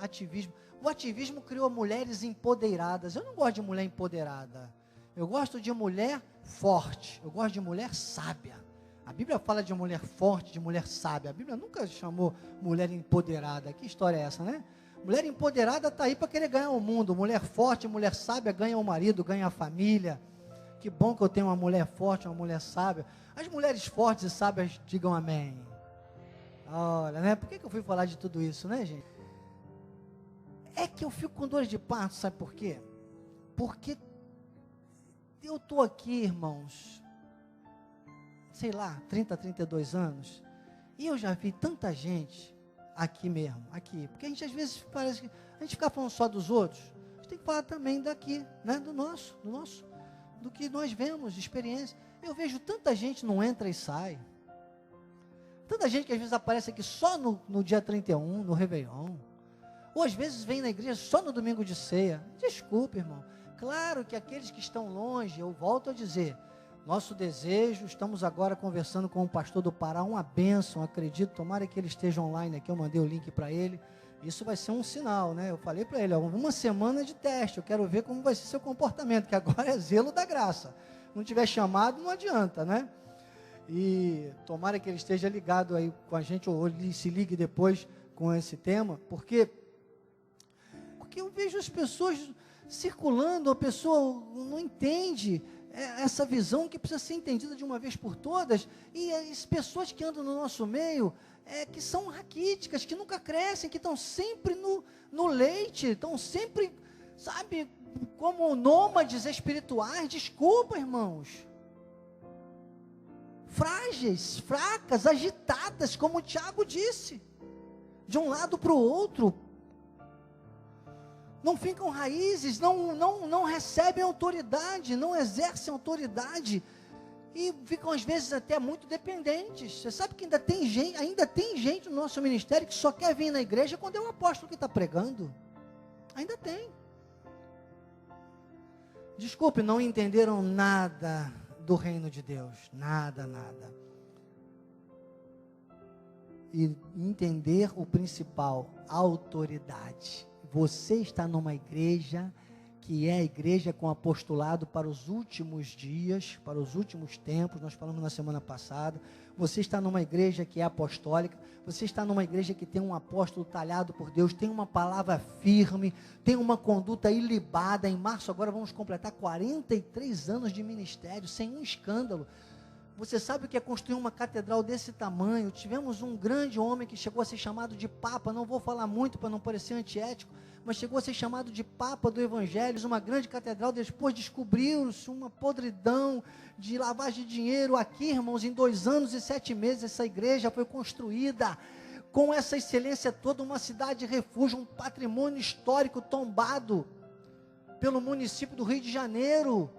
O ativismo criou mulheres empoderadas. Eu não gosto de mulher empoderada. Eu gosto de mulher forte. Eu gosto de mulher sábia. A Bíblia fala de mulher forte, de mulher sábia. A Bíblia nunca chamou mulher empoderada. Que história é essa, né? Mulher empoderada está aí para querer ganhar o mundo. Mulher forte, mulher sábia ganha o marido, ganha a família. Que bom que eu tenho uma mulher forte, uma mulher sábia. As mulheres fortes e sábias digam amém. Olha, né? Por que eu fui falar de tudo isso, né, gente? É que eu fico com dores de parto, sabe por quê? Porque eu estou aqui, irmãos, sei lá, 30, 32 anos, e eu já vi tanta gente aqui mesmo, aqui. Porque a gente às vezes parece que a gente fica falando só dos outros, a gente tem que falar também daqui, né? Do nosso, do que nós vemos, de experiência. Eu vejo tanta gente não entra e sai. Tanta gente que às vezes aparece aqui só no dia 31, no Réveillon. Ou às vezes vem na igreja só no domingo de ceia. Desculpe, irmão. Claro que aqueles que estão longe, eu volto a dizer, nosso desejo, estamos agora conversando com o pastor do Pará, uma bênção, acredito, tomara que ele esteja online aqui, eu mandei o link para ele, Isso vai ser um sinal, né? Eu falei para ele, uma semana de teste, eu quero ver como vai ser seu comportamento, que agora é zelo da graça. Não tiver chamado, não adianta, né? E tomara que ele esteja ligado aí com a gente, ou ele se ligue depois com esse tema, porque eu vejo as pessoas circulando, a pessoa não entende essa visão que precisa ser entendida de uma vez por todas, e as pessoas que andam no nosso meio, que são raquíticas, que nunca crescem, que estão sempre no leite, estão sempre, sabe, como nômades espirituais. Desculpa, irmãos, frágeis, fracas, agitadas, como o Tiago disse, de um lado para o outro, não ficam raízes, não recebem autoridade, não exercem autoridade, e ficam às vezes até muito dependentes. Você sabe que ainda tem gente no nosso ministério que só quer vir na igreja quando é o apóstolo que está pregando, ainda tem. Desculpe, não entenderam nada do reino de Deus, nada. E entender o principal, autoridade. Você está numa igreja que é a igreja com apostolado para os últimos dias, para os últimos tempos. Nós falamos na semana passada. Você está numa igreja que é apostólica, você está numa igreja que tem um apóstolo talhado por Deus, tem uma palavra firme, tem uma conduta ilibada. Em março agora vamos completar 43 anos de ministério, sem um escândalo. Você sabe o que é construir uma catedral desse tamanho? Tivemos um grande homem que chegou a ser chamado de Papa, não vou falar muito para não parecer antiético, mas chegou a ser chamado de Papa do Evangelho, uma grande catedral. Depois descobriu-se uma podridão de lavagem de dinheiro aqui, irmãos. Em 2 anos e 7 meses essa igreja foi construída, com essa excelência toda, uma cidade refúgio, um patrimônio histórico tombado pelo município do Rio de Janeiro.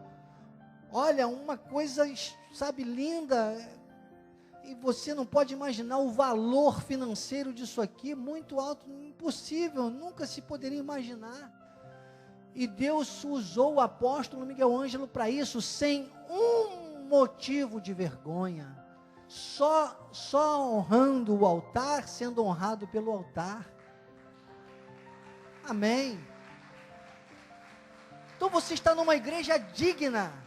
Olha, uma coisa, sabe, linda, e você não pode imaginar o valor financeiro disso aqui, muito alto, impossível, nunca se poderia imaginar. E Deus usou o apóstolo Miguel Ângelo para isso, sem um motivo de vergonha, só honrando o altar, sendo honrado pelo altar. Amém. Então você está numa igreja digna,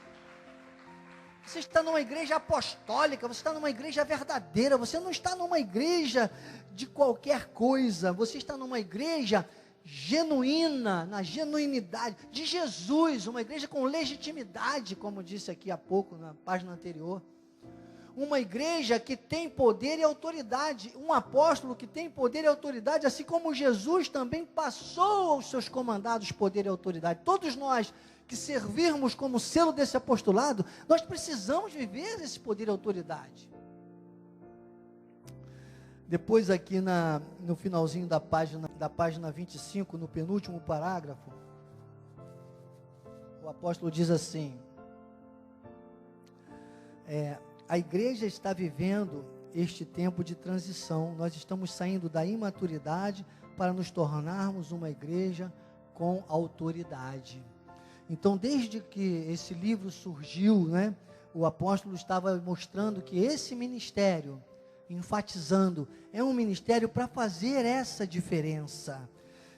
você está numa igreja apostólica, você está numa igreja verdadeira, você não está numa igreja de qualquer coisa, você está numa igreja genuína, na genuinidade de Jesus, uma igreja com legitimidade, como disse aqui há pouco na página anterior, uma igreja que tem poder e autoridade, um apóstolo que tem poder e autoridade, assim como Jesus também passou aos seus comandados poder e autoridade. Todos nós que servirmos como selo desse apostolado, nós precisamos viver esse poder e autoridade. Depois aqui no finalzinho da página 25, no penúltimo parágrafo, o apóstolo diz assim, a igreja está vivendo este tempo de transição, nós estamos saindo da imaturidade para nos tornarmos uma igreja com autoridade. Então, desde que esse livro surgiu, né, o apóstolo estava mostrando que esse ministério, enfatizando, é um ministério para fazer essa diferença.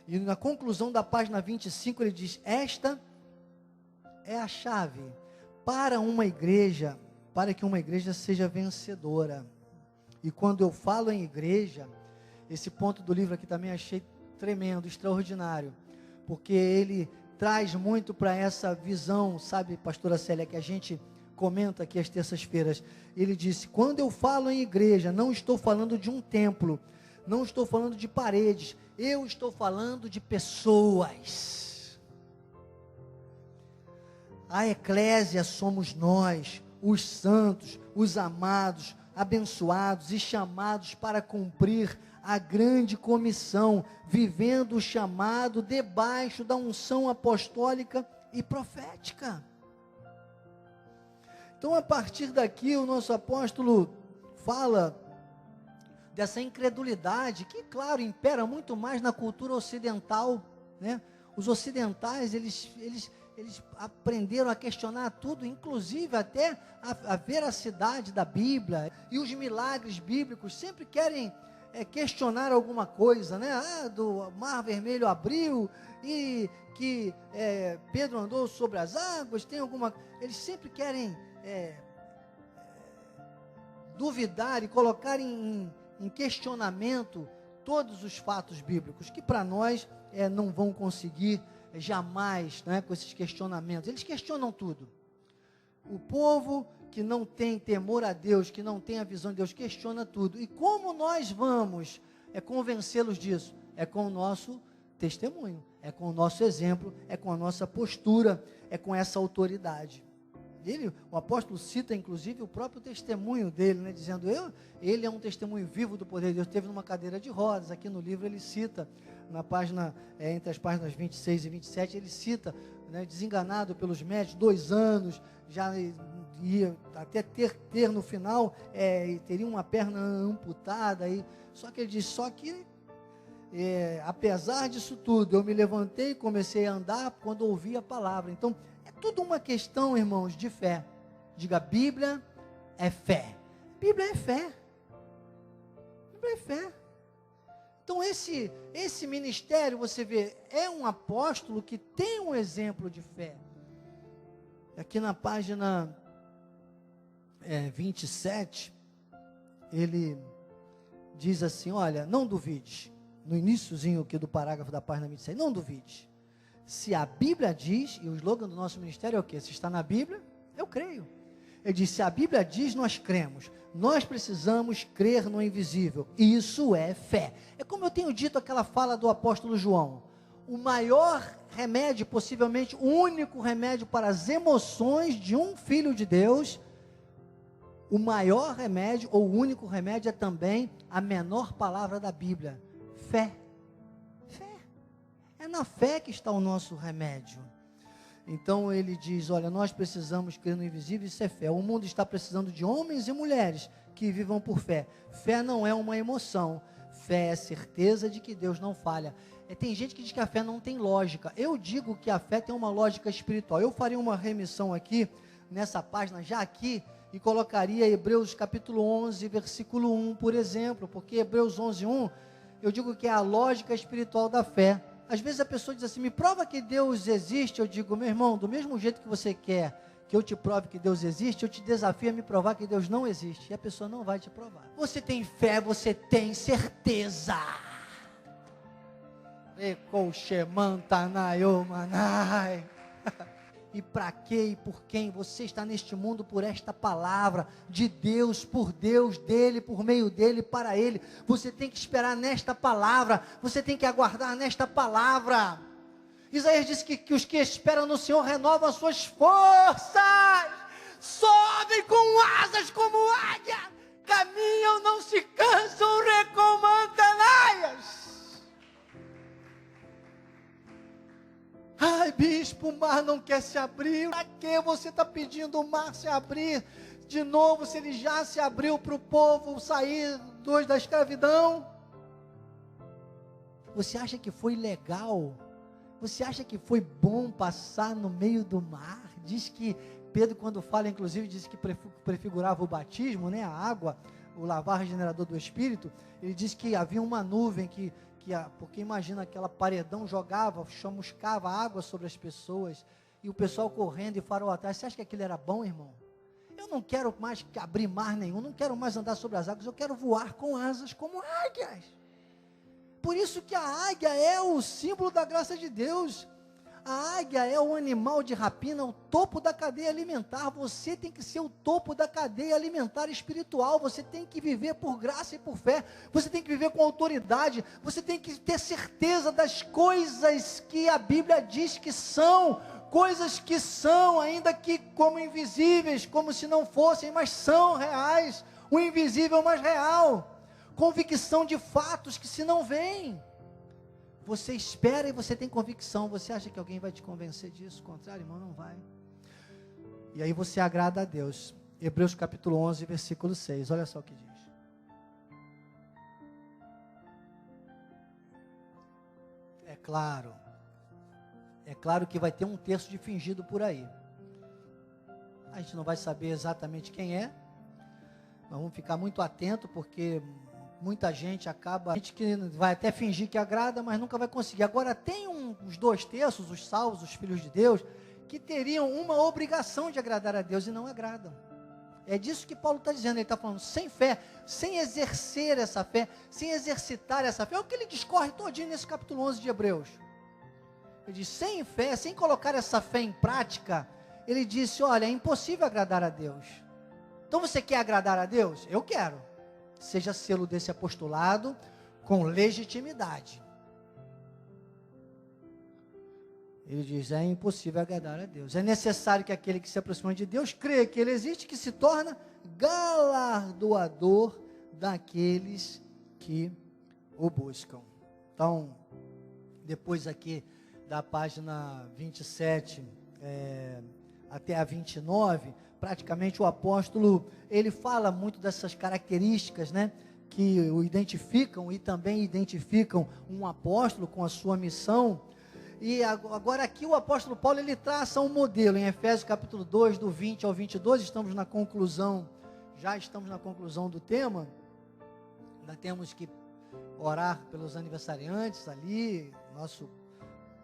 E na conclusão da página 25, ele diz, esta é a chave para que uma igreja seja vencedora. E quando eu falo em igreja, esse ponto do livro aqui também achei tremendo, extraordinário, porque ele traz muito para essa visão, sabe, pastora Célia, que a gente comenta aqui às terças-feiras. Ele disse, quando eu falo em igreja, não estou falando de um templo, não estou falando de paredes, eu estou falando de pessoas. A eclésia somos nós, os santos, os amados, abençoados e chamados para cumprir a grande comissão, vivendo o chamado debaixo da unção apostólica e profética. Então, a partir daqui, o nosso apóstolo fala dessa incredulidade, que, claro, impera muito mais na cultura ocidental, né? Os ocidentais, eles aprenderam a questionar tudo, inclusive até a veracidade da Bíblia, e os milagres bíblicos, sempre querem questionar alguma coisa, né? Do Mar Vermelho abriu e que Pedro andou sobre as águas, tem alguma... Eles sempre querem duvidar e colocar em questionamento todos os fatos bíblicos, que para nós não vão conseguir jamais, né, com esses questionamentos. Eles questionam tudo. O povo que não tem temor a Deus, que não tem a visão de Deus, questiona tudo. E como nós vamos convencê-los disso? É com o nosso testemunho, é com o nosso exemplo, é com a nossa postura, é com essa autoridade. O apóstolo cita, inclusive, o próprio testemunho dele, né, dizendo, ele é um testemunho vivo do poder de Deus. Teve numa cadeira de rodas, aqui no livro ele cita, na página, entre as páginas 26 e 27, ele cita, né, desenganado pelos médicos, 2 anos, já ia até ter no final, teria uma perna amputada, só que ele diz, apesar disso tudo, eu me levantei e comecei a andar quando ouvi a palavra. Então, é tudo uma questão, irmãos, de fé. Diga, Bíblia é fé. Bíblia é fé. Bíblia é fé. Então, esse ministério, você vê, é um apóstolo que tem um exemplo de fé. Aqui na página 27, ele diz assim, olha, não duvide. No iniciozinho aqui do parágrafo da página 27, não duvide. Se a Bíblia diz, e o slogan do nosso ministério é o quê? Se está na Bíblia, eu creio. Ele diz, se a Bíblia diz, nós cremos. Nós precisamos crer no invisível. Isso é fé. É como eu tenho dito aquela fala do apóstolo João. O maior remédio, possivelmente o único remédio para as emoções de um filho de Deus, o maior remédio, ou o único remédio, é também a menor palavra da Bíblia. Fé. Fé. É na fé que está o nosso remédio. Então ele diz, olha, nós precisamos crer no invisível, isso é fé. O mundo está precisando de homens e mulheres que vivam por fé. Fé não é uma emoção. Fé é certeza de que Deus não falha. Tem gente que diz que a fé não tem lógica. Eu digo que a fé tem uma lógica espiritual. Eu faria uma remissão aqui, nessa página, já aqui, e colocaria Hebreus capítulo 11, versículo 1, por exemplo, porque Hebreus 11, 1, eu digo que é a lógica espiritual da fé. Às vezes a pessoa diz assim, me prova que Deus existe. Eu digo, meu irmão, do mesmo jeito que você quer que eu te prove que Deus existe, eu te desafio a me provar que Deus não existe. E a pessoa não vai te provar. Você tem fé, você tem certeza. E para quê e por quem? Você está neste mundo por esta palavra, de Deus, por Deus, dele, por meio dele, para ele. Você tem que esperar nesta palavra, você tem que aguardar nesta palavra. Isaías disse que os que esperam no Senhor renovam as suas forças, sobem com asas como águia, caminham, não se cansam, recomandam anaias. Ai, bispo, o mar não quer se abrir. Para que você está pedindo o mar se abrir de novo, se ele já se abriu para o povo sair da escravidão? Você acha que foi legal? Você acha que foi bom passar no meio do mar? Diz que Pedro, quando fala, inclusive, diz que prefigurava o batismo, né? A água, o lavar regenerador do Espírito. Ele diz que havia uma nuvem porque imagina aquela paredão chamuscava água sobre as pessoas, e o pessoal correndo e farol atrás. Você acha que aquilo era bom, irmão? Eu não quero mais abrir mar nenhum, não quero mais andar sobre as águas, eu quero voar com asas como águias. Por isso que a águia é o símbolo da graça de Deus. A águia é o animal de rapina, o topo da cadeia alimentar. Você tem que ser o topo da cadeia alimentar espiritual. Você tem que viver por graça e por fé. Você tem que viver com autoridade. Você tem que ter certeza das coisas que a Bíblia diz que são. Coisas que são, ainda que como invisíveis, como se não fossem, mas são reais. O invisível, mas real. Convicção de fatos que se não veem. Você espera e você tem convicção. Você acha que alguém vai te convencer disso? Ao contrário, irmão, não vai. E aí você agrada a Deus. Hebreus capítulo 11, versículo 6. Olha só o que diz. É claro que vai ter um terço de fingido por aí. A gente não vai saber exatamente quem é. Nós vamos ficar muito atento, porque muita gente acaba, gente que vai até fingir que agrada, mas nunca vai conseguir. Agora tem os 2/3, os salvos, os filhos de Deus, que teriam uma obrigação de agradar a Deus e não agradam. É disso que Paulo está dizendo. Ele está falando, sem fé, sem exercer essa fé, sem exercitar essa fé. É o que ele discorre todinho nesse capítulo 11 de Hebreus. Ele diz, sem fé, sem colocar essa fé em prática, ele disse, olha, é impossível agradar a Deus. Então você quer agradar a Deus? Eu quero. Seja selo desse apostolado com legitimidade. Ele diz, é impossível agradar a Deus. É necessário que aquele que se aproxima de Deus creia que Ele existe, que se torna galardoador daqueles que o buscam. Então, depois aqui da página 27 até a 29, praticamente o apóstolo, ele fala muito dessas características, né, que o identificam e também identificam um apóstolo com a sua missão. E agora aqui o apóstolo Paulo, ele traça um modelo, em Efésios capítulo 2, do 20 ao 22, já estamos na conclusão do tema, ainda temos que orar pelos aniversariantes ali, nosso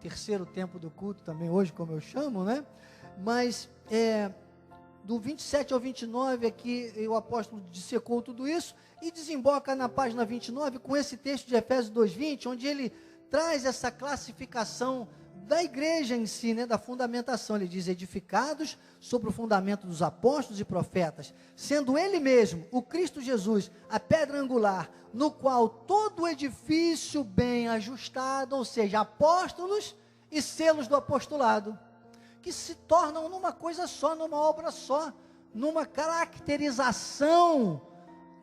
terceiro tempo do culto também hoje, como eu chamo, né? Mas do 27 ao 29 aqui, o apóstolo dissecou tudo isso e desemboca na página 29 com esse texto de Efésios 2:20, onde ele traz essa classificação da igreja em si, né, da fundamentação. Ele diz, edificados sobre o fundamento dos apóstolos e profetas, sendo ele mesmo, o Cristo Jesus, a pedra angular, no qual todo o edifício bem ajustado, ou seja, apóstolos e selos do apostolado, que se tornam numa coisa só, numa obra só, numa caracterização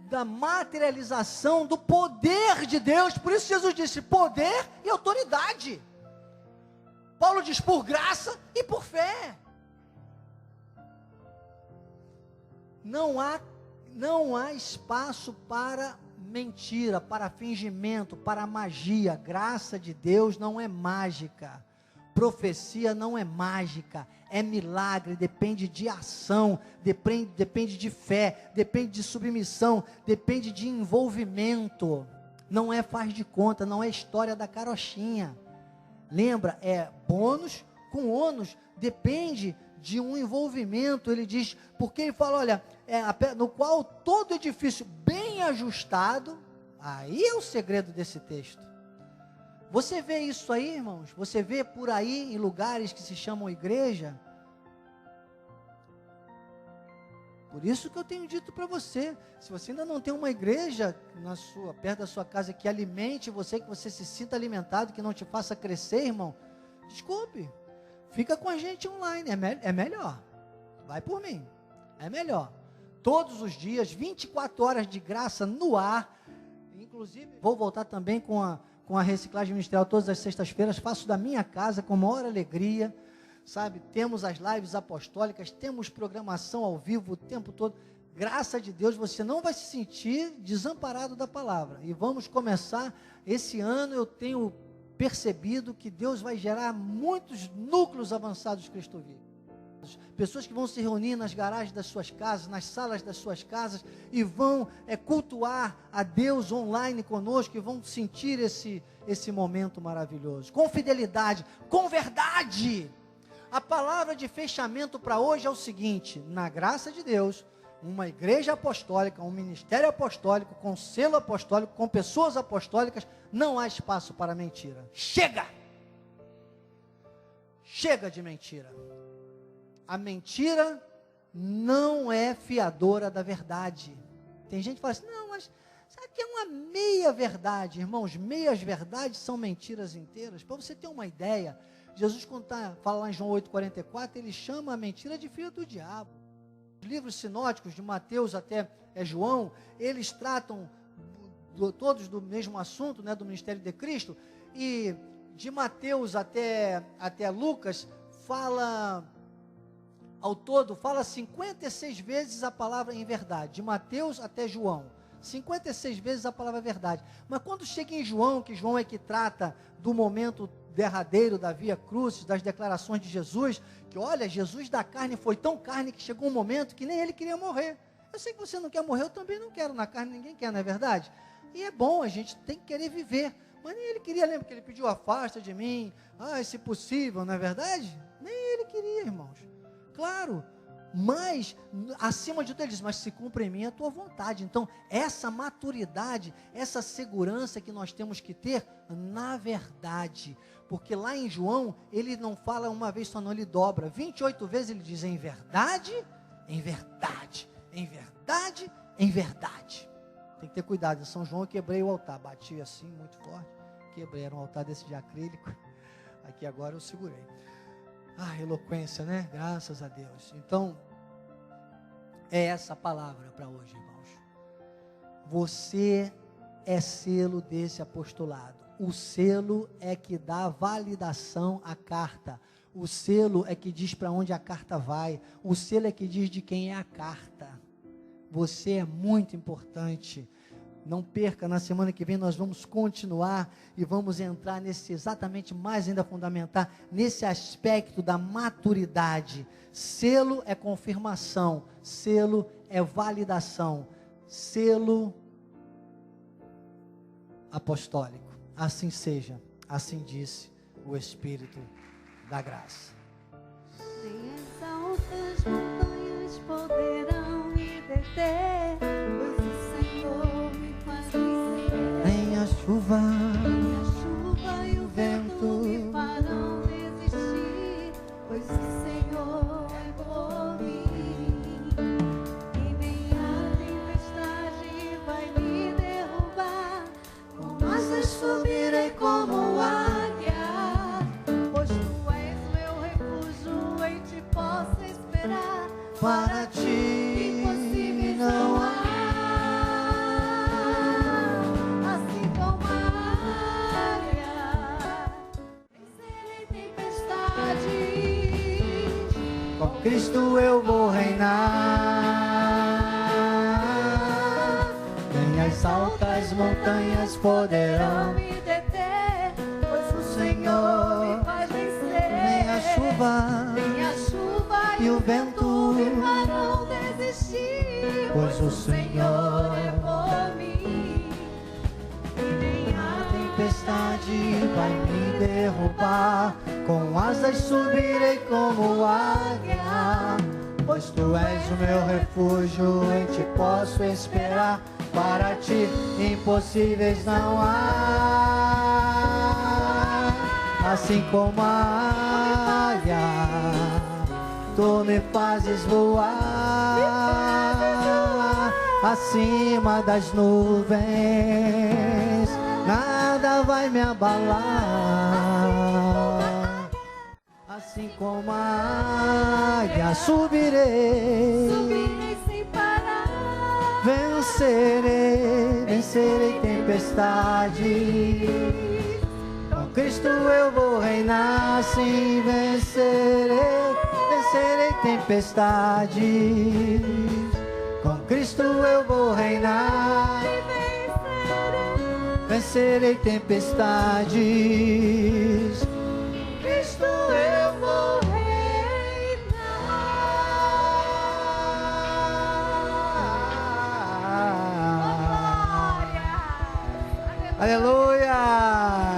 da materialização do poder de Deus. Por isso Jesus disse, poder e autoridade. Paulo diz, por graça e por fé. Não há espaço para mentira, para fingimento, para magia. Graça de Deus não é mágica. Profecia não é mágica, é milagre, depende de ação, depende de fé, depende de submissão, depende de envolvimento. Não é faz de conta, não é história da carochinha. Lembra, é bônus com ônus, depende de um envolvimento. Ele diz, porque ele fala, olha, no qual todo edifício bem ajustado, aí é o segredo desse texto. Você vê isso aí, irmãos? Você vê por aí em lugares que se chamam igreja? Por isso que eu tenho dito para você, se você ainda não tem uma igreja perto da sua casa que alimente você, que você se sinta alimentado, que não te faça crescer, irmão, desculpe, fica com a gente online, é melhor, vai por mim, é melhor. Todos os dias, 24 horas de graça no ar, inclusive vou voltar também com a reciclagem ministerial todas as sextas-feiras, faço da minha casa com maior alegria, sabe, temos as lives apostólicas, temos programação ao vivo o tempo todo, graças a Deus você não vai se sentir desamparado da palavra, e vamos começar, esse ano eu tenho percebido que Deus vai gerar muitos núcleos avançados de Cristo Vivo, pessoas que vão se reunir nas garagens das suas casas, nas salas das suas casas, e vão cultuar a Deus online conosco, e vão sentir esse momento maravilhoso, com fidelidade, com verdade. A palavra de fechamento para hoje é o seguinte, na graça de Deus, uma igreja apostólica, um ministério apostólico, com selo apostólico, com pessoas apostólicas, não há espaço para mentira. Chega! Chega de mentira. A mentira não é fiadora da verdade. Tem gente que fala assim, não, mas sabe que é uma meia verdade, irmãos? Meias verdades são mentiras inteiras. Para você ter uma ideia, Jesus, quando fala lá em João 8,44, ele chama a mentira de filho do diabo. Os livros sinóticos, de Mateus até João, eles tratam todos do mesmo assunto, né, do ministério de Cristo, e de Mateus até Lucas, ao todo, fala 56 vezes a palavra em verdade, de Mateus até João, 56 vezes a palavra verdade, mas quando chega em João, que João é que trata do momento derradeiro da Via Crucis, das declarações de Jesus, que olha, Jesus da carne foi tão carne que chegou um momento que nem ele queria morrer. Eu sei que você não quer morrer, eu também não quero, na carne ninguém quer, não é verdade? E é bom, a gente tem que querer viver. Mas nem ele queria, lembra que ele pediu, afasta de mim, se possível, não é verdade? Nem ele queria, irmãos. Claro, mas, acima de tudo, ele diz, mas se cumpre em mim a tua vontade. Então, essa maturidade, essa segurança que nós temos que ter, na verdade, porque lá em João, ele não fala uma vez só não, ele dobra, 28 vezes ele diz, em verdade, em verdade, em verdade, em verdade. Tem que ter cuidado, em São João eu quebrei o altar, bati assim, muito forte, quebrei, era um altar desse de acrílico, aqui agora eu segurei. Eloquência, né? Graças a Deus. Então, é essa palavra para hoje, irmãos. Você é selo desse apostolado. O selo é que dá validação à carta. O selo é que diz para onde a carta vai. O selo é que diz de quem é a carta. Você é muito importante. Não perca, na semana que vem nós vamos continuar e vamos entrar nesse exatamente mais ainda fundamental, nesse aspecto da maturidade. Selo é confirmação, selo é validação, selo apostólico. Assim seja, assim disse o Espírito da graça. Nem as altas montanhas poderão me deter, pois o Senhor me faz vencer. Nem a chuva E o vento me farão desistir, pois o Senhor é por mim. E nem a tempestade vai me derrubar, com asas subirei como águia, pois tu és meu refúgio, em ti posso esperar. para ti não há. Assim como a águia, vencerei tempestades. Com Cristo eu vou reinar. Nem as altas montanhas poderão me deter, pois o Senhor me faz vencer. nem a chuva E o vento me farão desistir, pois o Senhor é por mim. E nem a tempestade vai me derrubar, com asas subirei como águia, pois tu és o meu refúgio, em ti posso esperar, para ti impossíveis não há. Assim como a águia, tu me fazes voar acima das nuvens, nada vai me abalar. Assim como a águia subirei sem parar, vencerei tempestade. Com Cristo eu vou reinar, sim, vencerei tempestades. Com Cristo eu vou reinar, vencerei tempestades. Cristo eu vou reinar. Aleluia!